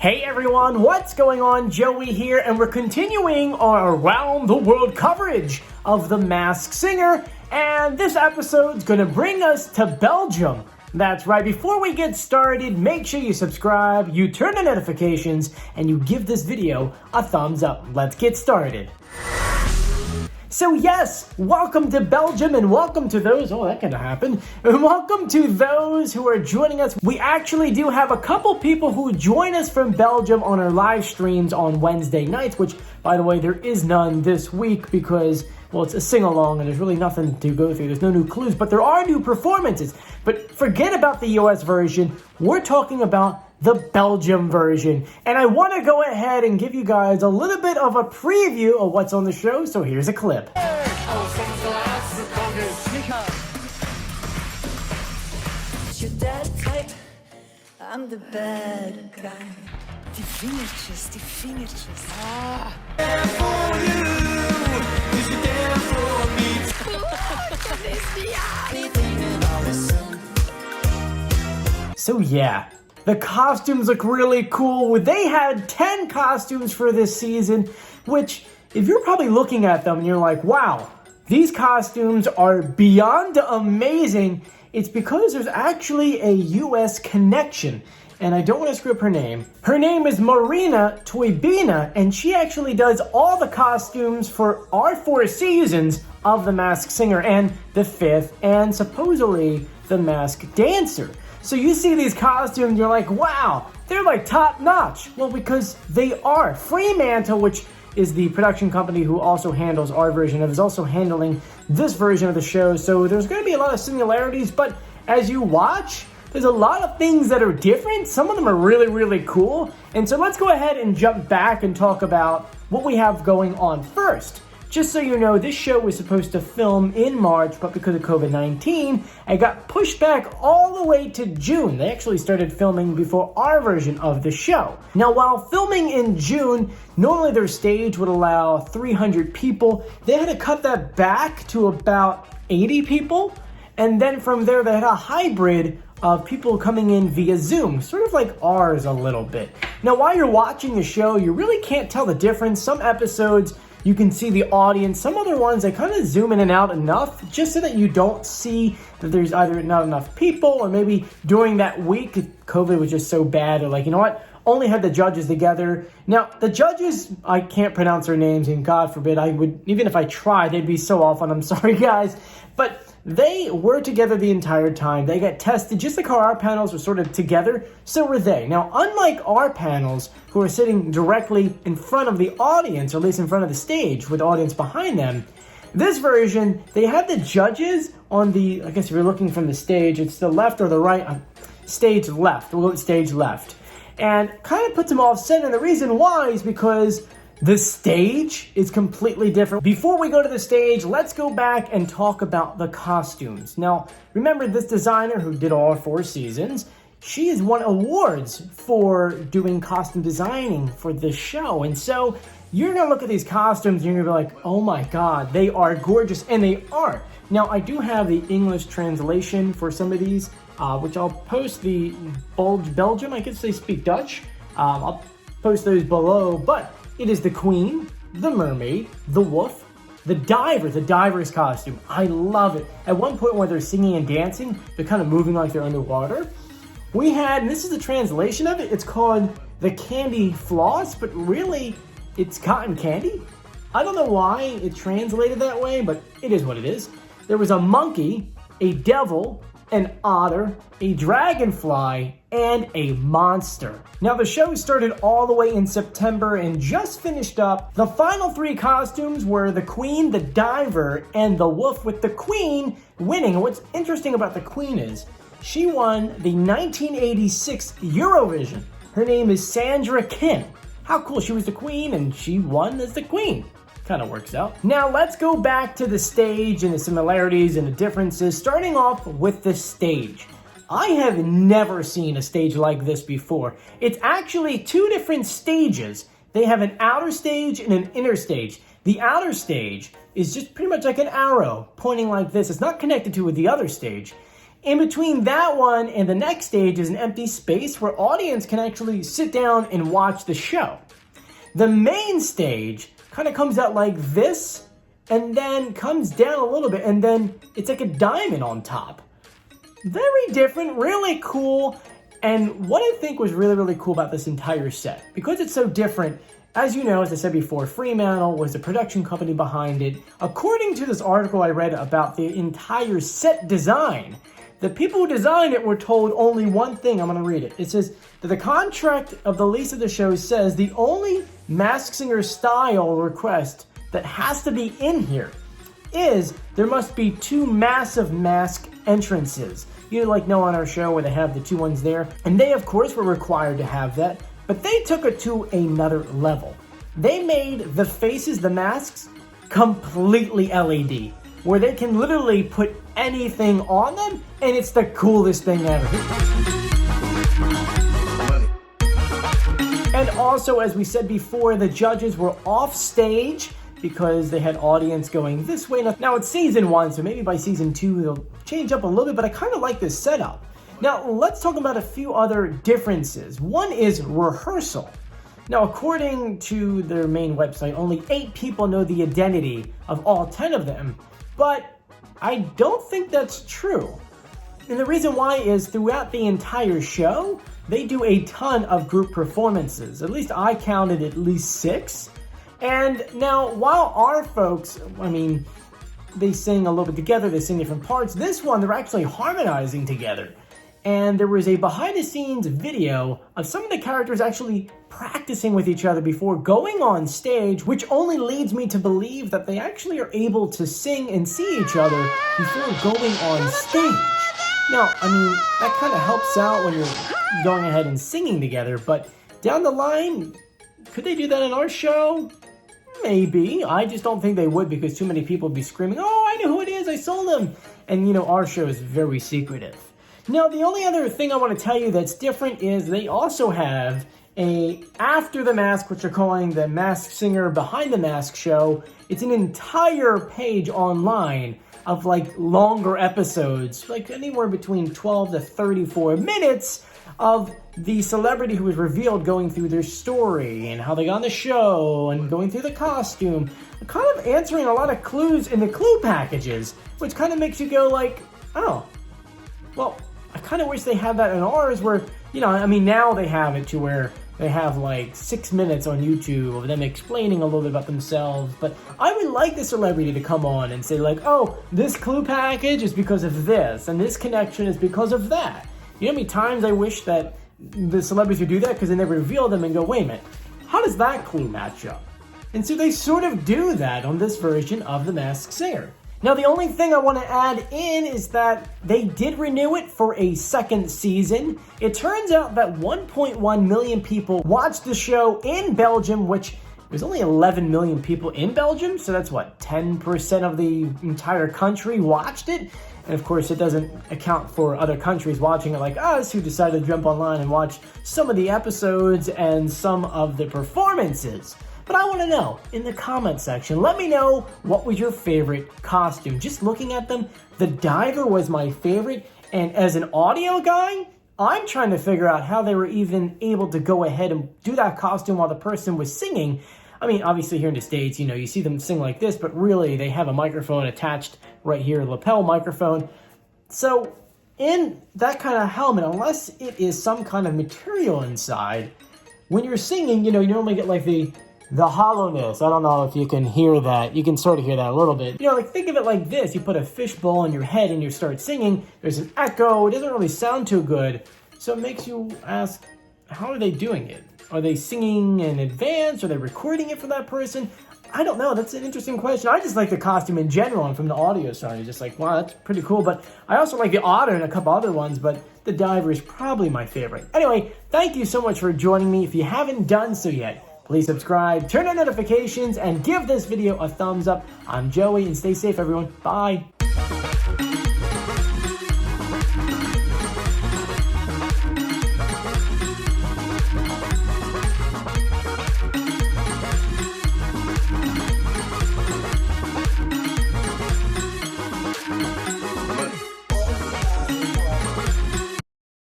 Hey everyone, what's going on? Joey here, and we're continuing our around the world coverage of The Masked Singer, and this episode's gonna bring us to Belgium. That's right, before we get started, make sure you subscribe, you turn on notifications, and you give this video a thumbs up. Let's get started. So yes, welcome to Belgium and welcome to those, oh that could have happened, and welcome to those who are joining us. We actually do have a couple people who join us from Belgium on our live streams on Wednesday nights, which by the way, there is none this week because, well, it's a sing-along and there's really nothing to go through. There's no new clues, but there are new performances. But forget about the US version, we're talking about the Belgium version. And I want to go ahead and give you guys a little bit of a preview of what's on the show, so here's a clip. You're that type, I'm the bad guy. Die vingertjes, die vingertjes. Ah. There for you, 'cause you're there for me. So yeah, the costumes look really cool. They had 10 costumes for this season, which if you're probably looking at them and you're like, wow, these costumes are beyond amazing, it's because there's actually a US connection. And I don't want to screw up her name. Her name is Marina Toybina, and she actually does all the costumes for our 4 seasons of The Masked Singer and the 5th, and supposedly The Masked Dancer. So you see these costumes, you're like, wow, they're like top notch. Well, because they are. Fremantle, which is the production company who also handles our version of, is also handling this version of the show. So there's going to be a lot of similarities, but as you watch, there's a lot of things that are different. Some of them are really, really cool. And so let's go ahead and jump back and talk about what we have going on first. Just so you know, this show was supposed to film in March, but because of COVID-19, it got pushed back all the way to June. They actually started filming before our version of the show. Now, while filming in June, normally their stage would allow 300 people. They had to cut that back to about 80 people. And then from there, they had a hybrid of people coming in via Zoom, sort of like ours a little bit. Now, while you're watching the show, you really can't tell the difference. Some episodes, you can see the audience. Some other ones, they kind of zoom in and out enough just so that you don't see that there's either not enough people or maybe during that week, COVID was just so bad. Or like, you know what? Only had the judges together. Now, the judges, I can't pronounce their names, and God forbid I would, even if I tried, they'd be so off, and I'm sorry, guys. But they were together the entire time. They got tested just like how our panels were sort of together, so were they. Now, unlike our panels, who are sitting directly in front of the audience, or at least in front of the stage with the audience behind them, this version, they have the judges on the, I guess if you're looking from the stage, it's the left or the right, stage left. We'll go with stage left. And kind of puts them off center. And the reason why is because the stage is completely different. Before we go to the stage, let's go back and talk about the costumes. Now, remember this designer who did all 4 seasons, she has won awards for doing costume designing for this show. And so you're gonna look at these costumes and you're gonna be like, oh my God, they are gorgeous, and they are. Now, I do have the English translation for some of these, which I'll post the Belgium, I guess they speak Dutch. I'll post those below, but it is the Queen, the Mermaid, the Wolf, the Diver, the Diver's costume. I love it. At one point where they're singing and dancing, they're kind of moving like they're underwater. We had, and this is the translation of it, it's called the Candyfloss, but really it's cotton candy. I don't know why it translated that way, but it is what it is. There was a monkey, a devil, an otter, a dragonfly, and a monster. Now, the show started all the way in September and just finished up. The final 3 costumes were the Queen, the Diver, and the Wolf, with the Queen winning. And what's interesting about the Queen is she won the 1986 Eurovision. Her name is Sandra Kim. How cool, she was the Queen and she won as the Queen. Kind of works out. Now let's go back to the stage and the similarities and the differences, starting off with the stage. I have never seen a stage like this before. It's actually 2 different stages. They have an outer stage and an inner stage. The outer stage is just pretty much like an arrow pointing like this. It's not connected to the other stage. In between that one and the next stage is an empty space where audience can actually sit down and watch the show. The main stage kind of comes out like this and then comes down a little bit and then it's like a diamond on top. Very different, really cool. And what I think was really, really cool about this entire set, because it's so different, as you know, as I said before, Fremantle was the production company behind it. According to this article I read about the entire set design, the people who designed it were told only one thing. I'm going to read it. It says that the contract of the lease of the show says the only Masked Singer style request that has to be in here is there must be 2 massive mask entrances. You like know on our show where they have the 2 ones there. And they, of course, were required to have that. But they took it to another level. They made the faces, the masks, completely LED, where they can literally put anything on them, and it's the coolest thing ever. And also, as we said before, the judges were off stage because they had audience going this way. Now it's season 1, so maybe by season 2 they'll change up a little bit, but I kind of like this setup. Now let's talk about a few other differences. One is rehearsal. Now according to their main website, only 8 people know the identity of all 10 of them, but I don't think that's true. And the reason why is throughout the entire show, they do a ton of group performances. At least I counted at least 6. And now, while our folks, they sing a little bit together, they sing different parts, this one, they're actually harmonizing together. And there was a behind-the-scenes video of some of the characters actually practicing with each other before going on stage, which only leads me to believe that they actually are able to sing and see each other before going on stage. Now, that kind of helps out when you're going ahead and singing together, but down the line, could they do that in our show? Maybe. I just don't think they would because too many people would be screaming, "Oh, I know who it is, I saw them!" And our show is very secretive. Now, the only other thing I want to tell you that's different is they also have a After the Mask, which they're calling the Masked Singer Behind the Mask show. It's an entire page online of longer episodes, anywhere between 12 to 34 minutes of the celebrity who was revealed going through their story and how they got on the show and going through the costume, kind of answering a lot of clues in the clue packages, which kind of makes you go oh, well, I kind of wish they had that in ours where, now they have it to where they have 6 minutes on YouTube of them explaining a little bit about themselves, but I would like the celebrity to come on and say oh, this clue package is because of this, and this connection is because of that. You know how many times I wish that the celebrities would do that because then they reveal them and go, wait a minute, how does that clue match up? And so they sort of do that on this version of The Masked Singer. Now, the only thing I want to add in is that they did renew it for a second season. It turns out that 1.1 million people watched the show in Belgium, which there's only 11 million people in Belgium, so that's 10% of the entire country watched it. And of course, it doesn't account for other countries watching it like us who decided to jump online and watch some of the episodes and some of the performances. But I want to know, in the comment section, let me know what was your favorite costume. Just looking at them, the diver was my favorite. And as an audio guy, I'm trying to figure out how they were even able to go ahead and do that costume while the person was singing. Obviously here in the States, you see them sing like this, but really they have a microphone attached right here, a lapel microphone. So in that kind of helmet, unless it is some kind of material inside, when you're singing, you normally get the hollowness. I don't know if you can hear that. You can sort of hear that a little bit. Think of it like this. You put a fishbowl on your head and you start singing. There's an echo. It doesn't really sound too good. So it makes you ask, how are they doing it? Are they singing in advance? Are they recording it for that person? I don't know. That's an interesting question. I just like the costume in general, and from the audio side, it's just wow, that's pretty cool. But I also like the Otter and a couple other ones, but the Diver is probably my favorite. Anyway, thank you so much for joining me. If you haven't done so yet, please subscribe, turn on notifications, and give this video a thumbs up. I'm Joey, and stay safe, everyone. Bye.